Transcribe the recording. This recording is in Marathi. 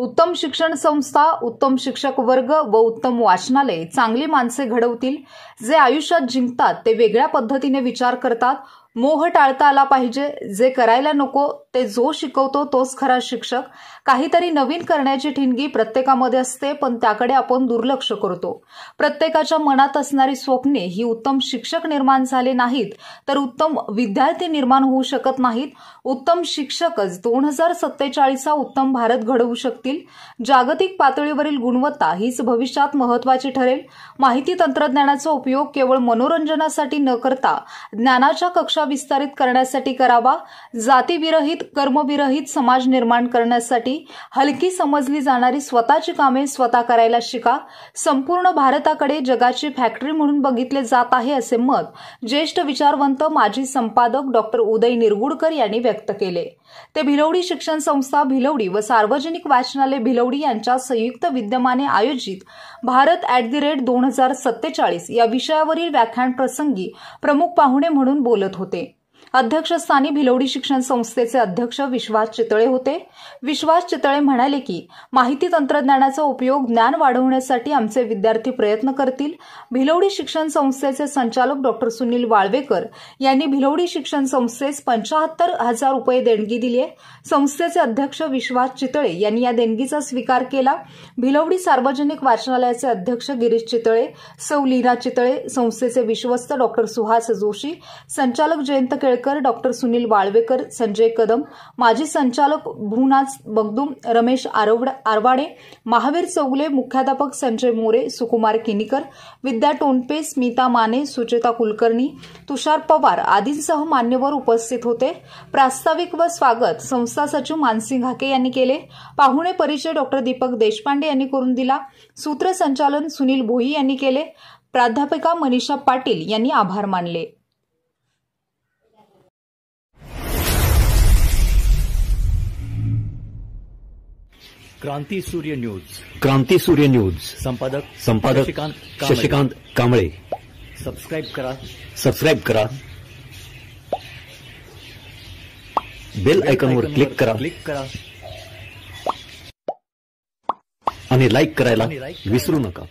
उत्तम शिक्षण संस्था, उत्तम शिक्षक वर्ग व उत्तम वाचनालय चांगली माणसे घडवतील, जे आयुष्यात जिंकतात ते वेगळ्या पद्धतीने विचार करतात. मोह टाळता आला पाहिजे. जे करायला नको ते जो शिकवतो तोच खरा शिक्षक. काहीतरी नवीन करण्याची ठिणगी प्रत्येकामध्ये असते, पण त्याकडे आपण दुर्लक्ष करतो. प्रत्येकाच्या मनात असणारी स्वप्ने ही उत्तम शिक्षक निर्माण झाले नाहीत तर उत्तम विद्यार्थी निर्माण होऊ शकत नाहीत. उत्तम शिक्षकच 2047 उत्तम भारत घडवू शकतील. जागतिक पातळीवरील गुणवत्ता हीच भविष्यात महत्त्वाची ठरेल. माहिती तंत्रज्ञानाचा उपयोग केवळ मनोरंजनासाठी न करता ज्ञानाच्या कक्षा विस्तारित करण्यासाठी करावा. जातीविरहित, कर्मविरहित समाज निर्माण करण्यासाठी हलकी समजली जाणारी स्वतःची कामे स्वतः करायला शिका. संपूर्ण भारताकडे जगाची फॅक्टरी म्हणून बघितले जात आहे असे मत ज्येष्ठ विचारवंत माजी संपादक डॉक्टर उदय निरगुडकर यांनी व्यक्त केले. ते भिलवडी शिक्षण संस्था भिलवडी व सार्वजनिक वाचनालय भिलवडी यांच्या संयुक्त विद्यमाने आयोजित भारत @2047 या विषयावरील व्याख्यान प्रसंगी प्रमुख पाहुणे म्हणून बोलत होते. अध्यक्षस्थानी भिलवडी शिक्षण संस्थेचे अध्यक्ष विश्वास चितळे होते. विश्वास चितळे म्हणाले की माहिती तंत्रज्ञानाचा उपयोग ज्ञान वाढवण्यासाठी आमचे विद्यार्थी प्रयत्न करतील. भिलवडी शिक्षण संस्थेचे संचालक डॉक्टर सुनील वाळवेकर यांनी भिलवडी शिक्षण संस्थेस 75,000 रुपये देणगी दिली आहे. संस्थेचे अध्यक्ष विश्वास चितळे यांनी या देणगीचा स्वीकार केला. भिलवडी सार्वजनिक वाचनालयाचे अध्यक्ष गिरीश चितळे, सौ लीना चितळे, संस्थेचे विश्वस्त डॉक्टर सुहास जोशी, संचालक जयंत केळकर, डॉक्टर सुनील वाळवेकर, संजय कदम, माजी संचालक भूनाज बगदूम, रमेश आरवाडे, महावीर चौगले, मुख्याध्यापक संजय मोरे, सुकुमार किनीकर, विद्या टोनपे, स्मिता माने, सुचेता कुलकर्णी, तुषार पवार आदींसह मान्यवर उपस्थित होते. प्रास्ताविक व स्वागत संस्था सचिव मानसिंग हाके यांनी केले. पाहुणे परिचय डॉक्टर दीपक देशपांडे यांनी करून दिला. सूत्रसंचालन सुनील भोई यांनी केले. प्राध्यापिका मनीषा पाटील यांनी आभार मानले. क्रांती सूर्य न्यूज. क्रांती सूर्य न्यूज. संपादक शशिकांत कांबळे. सबस्क्राइब करा. बेल आयकॉनवर क्लिक करा आणि लाईक करायला विसरू नका.